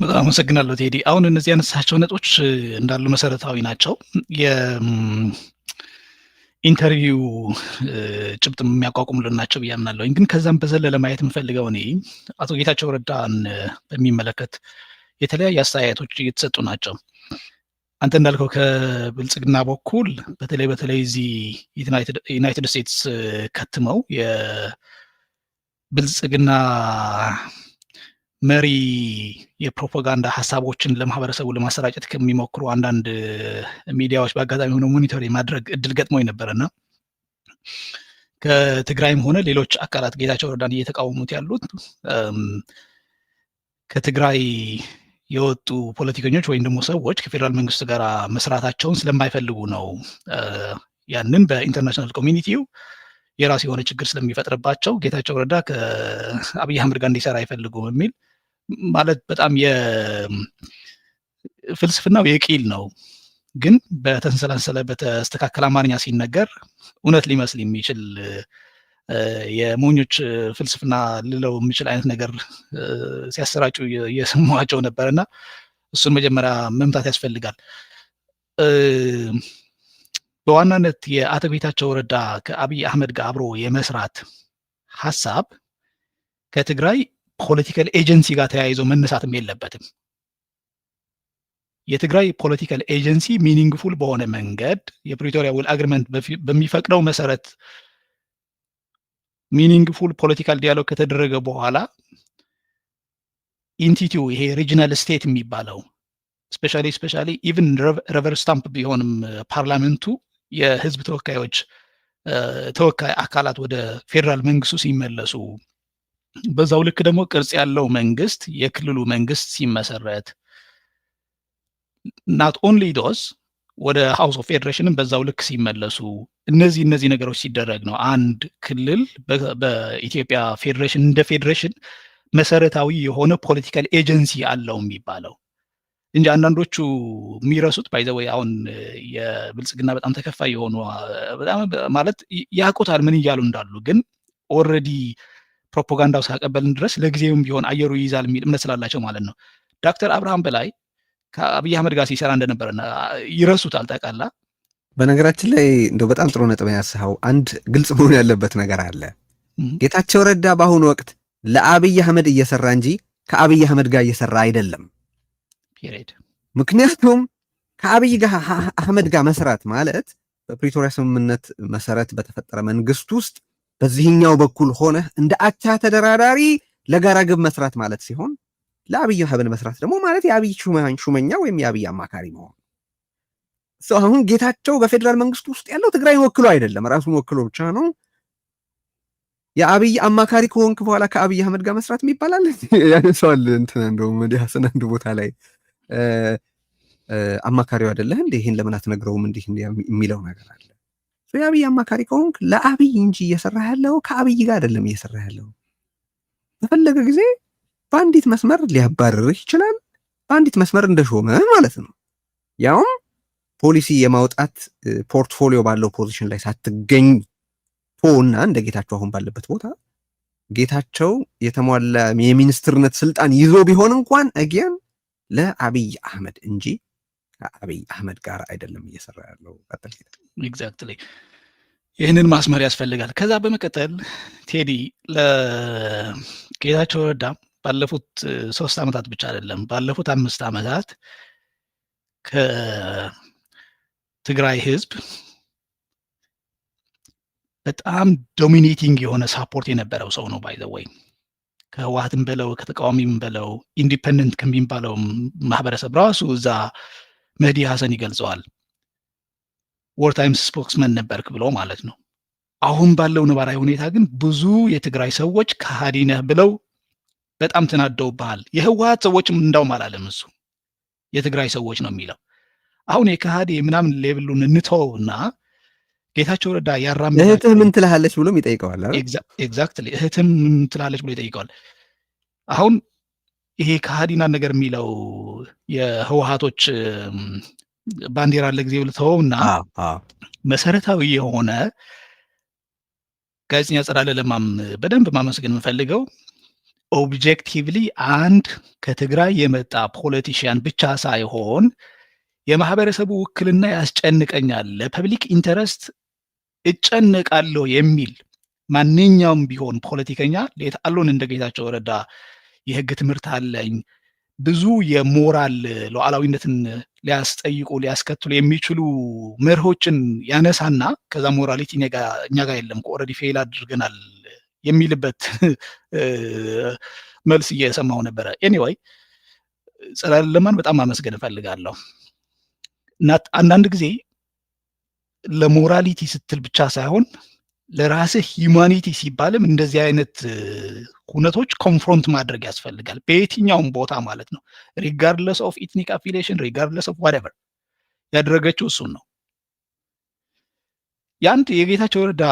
በጣም አመሰግናለሁ ቴዲ። አሁን እነዚህ ያነሳቸው ነጥቦች እንዳሉ መሰረታዊ ናቸው። የኢንተርቪው ጭብጥ የሚያቋቁሙልን ናቸው ብዬ አምናለሁኝ። ግን ከዛም በዘለለ ማየት የምፈልገው እኔ አቶ ጌታቸው ረዳን በሚመለከት የተለያዩ አስተያየቶች እየተሰጡ ናቸው። አንተ እንዳልከው ከብልጽግና በኩል በተለይ እዚህ ዩናይትድ ስቴትስ ከትመው የብልጽግና መሪ የፕሮፓጋንዳ ሀሳቦችን ለማህበረሰቡ ለማሰራጨት ከሚሞክሩ አንዳንድ ሚዲያዎች በአጋጣሚ ሆነ ሞኒተር የማድረግ እድል ገጥሞኝ ነበረና ከትግራይም ሆነ ሌሎች አካላት ጌታቸው ረዳን እየተቃወሙት ያሉት ከትግራይ የወጡ ፖለቲከኞች ወይም ደግሞ ሰዎች ከፌዴራል መንግስት ጋር መስራታቸውን ስለማይፈልጉ ነው። ያንን በኢንተርናሽናል ኮሚኒቲው የራሱ የሆነ ችግር ስለሚፈጥርባቸው ጌታቸው ረዳ ከአብይ አህመድ ጋር እንዲሰራ አይፈልጉም የሚል ማለት በጣም የፍልስፍናው የቂል ነው። ግን በተንሰላሰለ በተስተካከለ አማርኛ ሲነገር እውነት ሊመስል የሚችል የሞኞች ፍልስፍና ልለው የሚችል አይነት ነገር ሲያሰራጩ የሰማኋቸው ነበርና እሱን መጀመሪያ መምታት ያስፈልጋል። በዋናነት የአቶ ጌታቸው ረዳ ከአብይ አህመድ ጋር አብሮ የመስራት ሀሳብ ከትግራይ ፖለቲካል ኤጀንሲ ጋር ተያይዞ መነሳትም የለበትም። የትግራይ ፖለቲካል ኤጀንሲ ሚኒንግፉል በሆነ መንገድ የፕሪቶሪያ ውል አግሪመንት በሚፈቅደው መሰረት ሚኒንግፉል ፖለቲካል ዲያሎግ ከተደረገ በኋላ ኢንቲቲው ይሄ ሪጂናል ስቴት የሚባለው ስፔሻሊ ኢቭን ረቨር ስታምፕ ቢሆንም ፓርላመንቱ የህዝብ ተወካዮች ተወካይ አካላት ወደ ፌዴራል መንግስቱ ሲመለሱ በዛው ልክ ደግሞ ቅርጽ ያለው መንግስት የክልሉ መንግስት ሲመሰረት ናት ኦንሊ ዶስ ወደ ሃውስ ኦፍ ፌዴሬሽንም በዛው ልክ ሲመለሱ እነዚህ ነገሮች ሲደረግ ነው አንድ ክልል በኢትዮጵያ ፌዴሬሽን እንደ ፌዴሬሽን መሰረታዊ የሆነ ፖለቲካል ኤጀንሲ አለው የሚባለው እንጂ አንዳንዶቹ የሚረሱት ባይዘወይ አሁን የብልጽግና በጣም ተከፋይ የሆኑ በጣም ማለት ያውቁታል ምን እያሉ እንዳሉ ግን ኦልሬዲ ፕሮፓጋንዳው ሳቀበልን ድረስ ለጊዜውም ቢሆን አየሩ ይይዛል የሚል እምነት ስላላቸው ማለት ነው። ዶክተር አብርሃም በላይ ከአብይ አህመድ ጋር ሲሰራ እንደነበረና ይረሱታል ጠቃላ። በነገራችን ላይ እንደው በጣም ጥሩ ነጥብ ያነሳው አንድ ግልጽ መሆን ያለበት ነገር አለ። ጌታቸው ረዳ በአሁኑ ወቅት ለአብይ አህመድ እየሰራ እንጂ ከአብይ አህመድ ጋር እየሰራ አይደለም። ምክንያቱም ከአብይ አህመድ ጋር መስራት ማለት በፕሪቶሪያ ስምምነት መሰረት በተፈጠረ መንግስት ውስጥ በዚህኛው በኩል ሆነ እንደ አቻ ተደራዳሪ ለጋራ ግብ መስራት ማለት ሲሆን ለአብይ አህመድ መስራት ደግሞ ማለት የአብይ ሹመኛ ወይም የአብይ አማካሪ መሆን። አሁን ጌታቸው በፌዴራል መንግስት ውስጥ ያለው ትግራይን ወክሎ አይደለም፣ ራሱን ወክሎ ብቻ ነው። የአብይ አማካሪ ከሆንክ በኋላ ከአብይ አህመድ ጋር መስራት የሚባላል ያነሳዋል። እንትን እንደውም ሀሰን አንድ ቦታ ላይ አማካሪው አይደለህ እንዴ ይሄን ለምን አትነግረውም እንዲህ የሚለው ነገር አለ። የአብይ አማካሪ ከሆንክ ለአብይ እንጂ እየሰራ ያለው ከአብይ ጋር አይደለም እየሰራ ያለው። በፈለገ ጊዜ በአንዲት መስመር ሊያባርርህ ይችላል፣ በአንዲት መስመር እንደሾመ ማለት ነው። ያውም ፖሊሲ የማውጣት ፖርትፎሊዮ ባለው ፖዚሽን ላይ ሳትገኝ ቶና እንደ ጌታቸው አሁን ባለበት ቦታ ጌታቸው የተሟላ የሚኒስትርነት ስልጣን ይዞ ቢሆን እንኳን አጊያን ለአብይ አህመድ እንጂ ከአብይ አህመድ ጋር አይደለም እየሰራ ያለው። ኤግዛክትሊ ይህንን ማስመር ያስፈልጋል። ከዛ በመቀጠል ቴዲ ለጌታቸው ረዳ ባለፉት 3 ዓመታት ብቻ አይደለም ባለፉት 5 ዓመታት ከትግራይ ህዝብ በጣም ዶሚኔቲንግ የሆነ ሳፖርት የነበረው ሰው ነው። ባይ ዘ ወይ ከህወሓትም በለው ከተቃዋሚም በለው ኢንዲፔንደንት ከሚባለው ማህበረሰብ ራሱ እዛ መህዲ ሀሰን ይገልጸዋል። ዎር ታይምስ ስፖክስመን ነበርክ ብሎ ማለት ነው። አሁን ባለው ነባራዊ ሁኔታ ግን ብዙ የትግራይ ሰዎች ከሃዲ ነህ ብለው በጣም ተናደውብሃል። የህወሓት ሰዎችም እንዳውም አላለም እሱ የትግራይ ሰዎች ነው የሚለው። አሁን የከሃዲ ምናምን ሌብሉን እንተውና ጌታቸው ረዳ ያራምዳል። እህትህ ምን ትልሃለች ብሎም ይጠይቀዋል። ኤግዛክትሊ እህትህ ምን ትልሃለች ብሎ ይጠይቀዋል። አሁን ይሄ ከሃዲና ነገር የሚለው የህወሓቶች ባንዲራ ለጊዜ ብለተውና መሰረታዊ የሆነ ጋዜጠኛ ጸዳለ ለማም በደንብ ማመስገን የምፈልገው ኦብጀክቲቭሊ አንድ ከትግራይ የመጣ ፖለቲሽያን ብቻ ሳይሆን የማህበረሰቡ ውክልና ያስጨንቀኛል፣ ለፐብሊክ ኢንተረስት እጨነቃለሁ የሚል ማንኛውም ቢሆን ፖለቲከኛ ሌት አሎን እንደ ጌታቸው ረዳ የህግ ትምህርት አለኝ ብዙ የሞራል ሉዓላዊነትን ሊያስጠይቁ ሊያስከትሉ የሚችሉ መርሆችን ያነሳና ከዛ ሞራሊቲ እኛ ጋር የለም ኦልሬዲ ፌል አድርገናል የሚልበት መልስ እየሰማሁ ነበረ። ኤኒዌይ ጸዳለ ለማን በጣም ማመስገን እፈልጋለሁ። እና አንዳንድ ጊዜ ለሞራሊቲ ስትል ብቻ ሳይሆን ለራስህ ሂዩማኒቲ ሲባልም እንደዚህ አይነት ሁነቶች ኮንፍሮንት ማድረግ ያስፈልጋል፣ በየትኛውም ቦታ ማለት ነው። ሪጋርድለስ ኦፍ ኢትኒክ አፊሊዬሽን ሪጋርድለስ ኦፍ ዋትኤቨር ያደረገችው እሱን ነው። የአንድ የጌታቸው ረዳ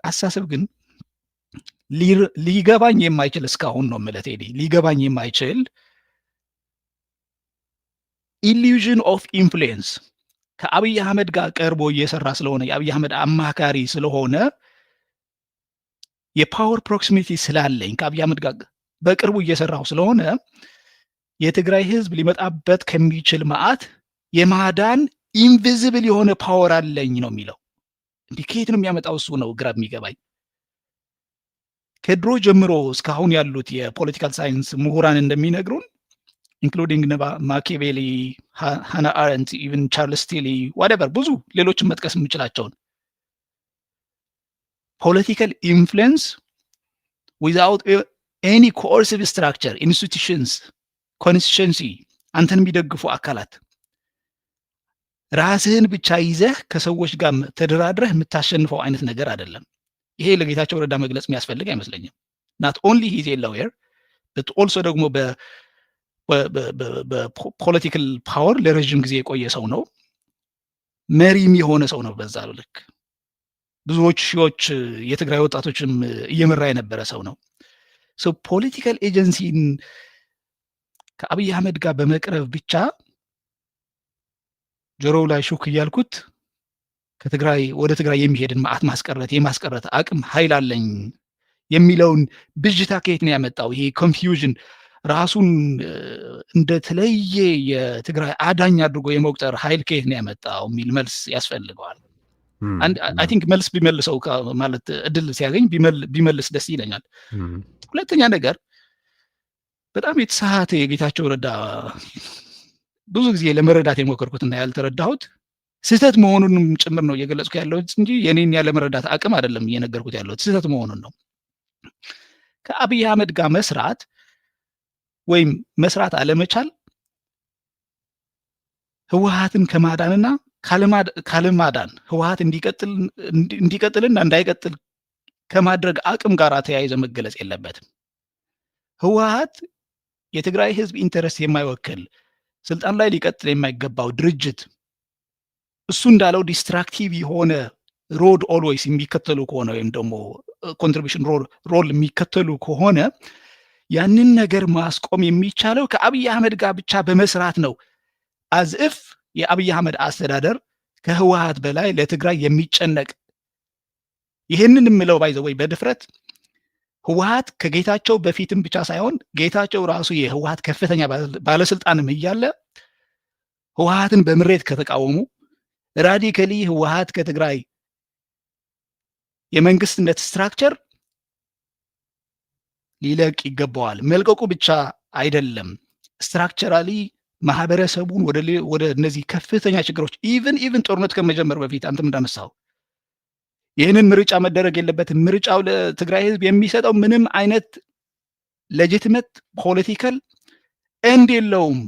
አስተሳሰብ ግን ሊገባኝ የማይችል እስካሁን ነው የምልህ ቴዲ፣ ሊገባኝ የማይችል ኢሉዥን ኦፍ ኢንፍሉዌንስ ከአብይ አህመድ ጋር ቀርቦ እየሰራ ስለሆነ የአብይ አህመድ አማካሪ ስለሆነ የፓወር ፕሮክሲሚቲ ስላለኝ ከአብይ አህመድ ጋር በቅርቡ እየሰራው ስለሆነ የትግራይ ህዝብ ሊመጣበት ከሚችል መዓት የማዳን ኢንቪዚብል የሆነ ፓወር አለኝ ነው የሚለው። እንዲህ ከየት ነው የሚያመጣው? እሱ ነው ግራ የሚገባኝ። ከድሮ ጀምሮ እስካሁን ያሉት የፖለቲካል ሳይንስ ምሁራን እንደሚነግሩን ኢንክሉዲንግ ማኪያቬሊ፣ ሃና አረንት፣ ኢቨን ቻርልስ ቲሊ ዋትኤቨር ብዙ ሌሎችን መጥቀስ የምችላቸውን ፖለቲካል ኢንፍሉዌንስ ዊዛውት ኤኒ ኮኦርሲቭ ስትራክቸር ኢንስቲቱሽንስ ኮንስቲቱንሲ አንተን የሚደግፉ አካላት ራስህን ብቻ ይዘህ ከሰዎች ጋር ተደራድረህ የምታሸንፈው አይነት ነገር አይደለም። ይሄ ለጌታቸው ረዳ መግለጽ የሚያስፈልግ አይመስለኝም። ናት ኦንሊ ሂዝ ኤ ሎየር በት ኦልሶ ደግሞ በፖለቲካል ፓወር ለረዥም ጊዜ የቆየ ሰው ነው። መሪም የሆነ ሰው ነው። በዛ ልክ ብዙዎች ሺዎች የትግራይ ወጣቶችም እየመራ የነበረ ሰው ነው። ፖለቲካል ኤጀንሲን ከአብይ አህመድ ጋር በመቅረብ ብቻ ጆሮው ላይ ሹክ እያልኩት ከትግራይ ወደ ትግራይ የሚሄድን መዓት የማስቀረት አቅም ኃይል አለኝ የሚለውን ብዥታ ከየት ነው ያመጣው? ይሄ ኮንፊውዥን ራሱን እንደተለየ የትግራይ አዳኝ አድርጎ የመቁጠር ኃይል ከየት ነው ያመጣው የሚል መልስ ያስፈልገዋል። አይ ቲንክ መልስ ቢመልሰው ማለት እድል ሲያገኝ ቢመልስ ደስ ይለኛል። ሁለተኛ ነገር በጣም የተሳሳተ የጌታቸው ረዳ ብዙ ጊዜ ለመረዳት የሞከርኩትና ያልተረዳሁት ስህተት መሆኑንም ጭምር ነው እየገለጽኩ ያለሁት እንጂ የኔን ያለመረዳት አቅም አይደለም እየነገርኩት ያለሁት፣ ስህተት መሆኑን ነው። ከአብይ አህመድ ጋር መስራት ወይም መስራት አለመቻል ህወሓትን ከማዳንና ካለማዳን ህወሓት እንዲቀጥልና እንዳይቀጥል ከማድረግ አቅም ጋር ተያይዘ መገለጽ የለበትም። ህወሓት የትግራይ ህዝብ ኢንተረስት የማይወክል ስልጣን ላይ ሊቀጥል የማይገባው ድርጅት እሱ እንዳለው ዲስትራክቲቭ የሆነ ሮድ ኦልዌይስ የሚከተሉ ከሆነ ወይም ደግሞ ኮንትሪቢሽን ሮል የሚከተሉ ከሆነ ያንን ነገር ማስቆም የሚቻለው ከአብይ አህመድ ጋር ብቻ በመስራት ነው። አዝእፍ የአብይ አህመድ አስተዳደር ከህወሓት በላይ ለትግራይ የሚጨነቅ ይህንን የምለው ባይዘወይ በድፍረት ህወሓት ከጌታቸው በፊትም ብቻ ሳይሆን ጌታቸው ራሱ የህወሓት ከፍተኛ ባለስልጣንም እያለ ህወሓትን በምሬት ከተቃወሙ ራዲካሊ ህወሓት ከትግራይ የመንግስትነት ስትራክቸር ሊለቅ ይገባዋል። መልቀቁ ብቻ አይደለም፣ ስትራክቸራሊ ማህበረሰቡን ወደ እነዚህ ከፍተኛ ችግሮች ኢቭን ጦርነት ከመጀመር በፊት አንተም እንዳነሳው ይህንን ምርጫ መደረግ የለበትም። ምርጫው ለትግራይ ህዝብ የሚሰጠው ምንም አይነት ሌጂቲሜት ፖለቲካል ኤንድ የለውም፣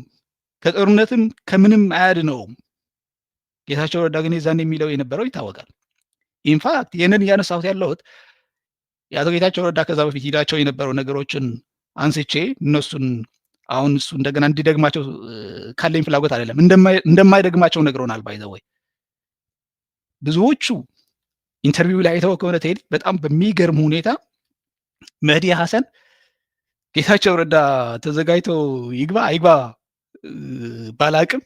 ከጦርነትም ከምንም አያድነውም። ጌታቸው ረዳ ግን የዛን የሚለው የነበረው ይታወቃል። ኢንፋክት ይህንን እያነሳሁት ያለሁት የአቶ ጌታቸው ረዳ ከዛ በፊት ሂዳቸው የነበረው ነገሮችን አንስቼ እነሱን አሁን እሱ እንደገና እንዲደግማቸው ካለኝ ፍላጎት አይደለም፣ እንደማይደግማቸው ነግሮናል። ባይ ዘ ወይ ብዙዎቹ ኢንተርቪው ላይ አይተው ከሆነ ቴዲ በጣም በሚገርም ሁኔታ መህዲ ሐሰን ጌታቸው ረዳ ተዘጋጅቶ ይግባ አይግባ ባላቅም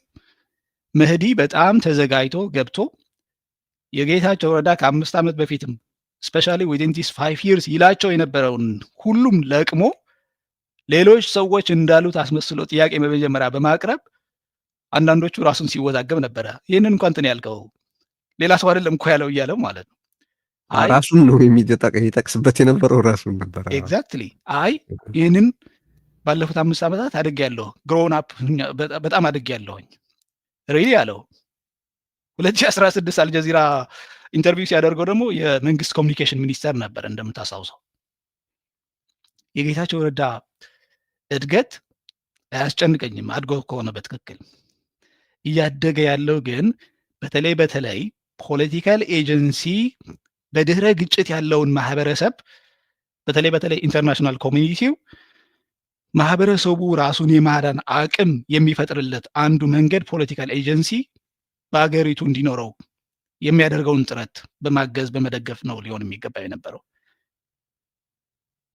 መህዲ በጣም ተዘጋጅቶ ገብቶ የጌታቸው ረዳ ከ5 ዓመት በፊትም ስፔሻሊ ዊዝን ዲስ 5 years ይላቸው የነበረውን ሁሉም ለቅሞ ሌሎች ሰዎች እንዳሉት አስመስሎ ጥያቄ በመጀመሪያ በማቅረብ አንዳንዶቹ ራሱን ሲወዛገብ ነበረ። ይህንን እንኳን እንትን ያልከው ሌላ ሰው አይደለም እኮ ያለው እያለው ማለት ነው። ራሱን ነው የሚጠቅስበት የነበረው ራሱን ነበር። ኤግዛክትሊ። አይ ይህንን ባለፉት 5 ዓመታት አድጌያለሁ፣ ግሮውን አፕ በጣም አድጌያለሁኝ ሪሊ ያለው 2016 አልጀዚራ ኢንተርቪው ሲያደርገው ደግሞ የመንግስት ኮሚኒኬሽን ሚኒስተር ነበር እንደምታስታውሰው። የጌታቸው ረዳ እድገት አያስጨንቀኝም አድጎ ከሆነ በትክክል። እያደገ ያለው ግን በተለይ ፖለቲካል ኤጀንሲ በድህረ ግጭት ያለውን ማህበረሰብ በተለይ ኢንተርናሽናል ኮሚኒቲው ማህበረሰቡ ራሱን የማዳን አቅም የሚፈጥርለት አንዱ መንገድ ፖለቲካል ኤጀንሲ በአገሪቱ እንዲኖረው የሚያደርገውን ጥረት በማገዝ በመደገፍ ነው ሊሆን የሚገባ የነበረው።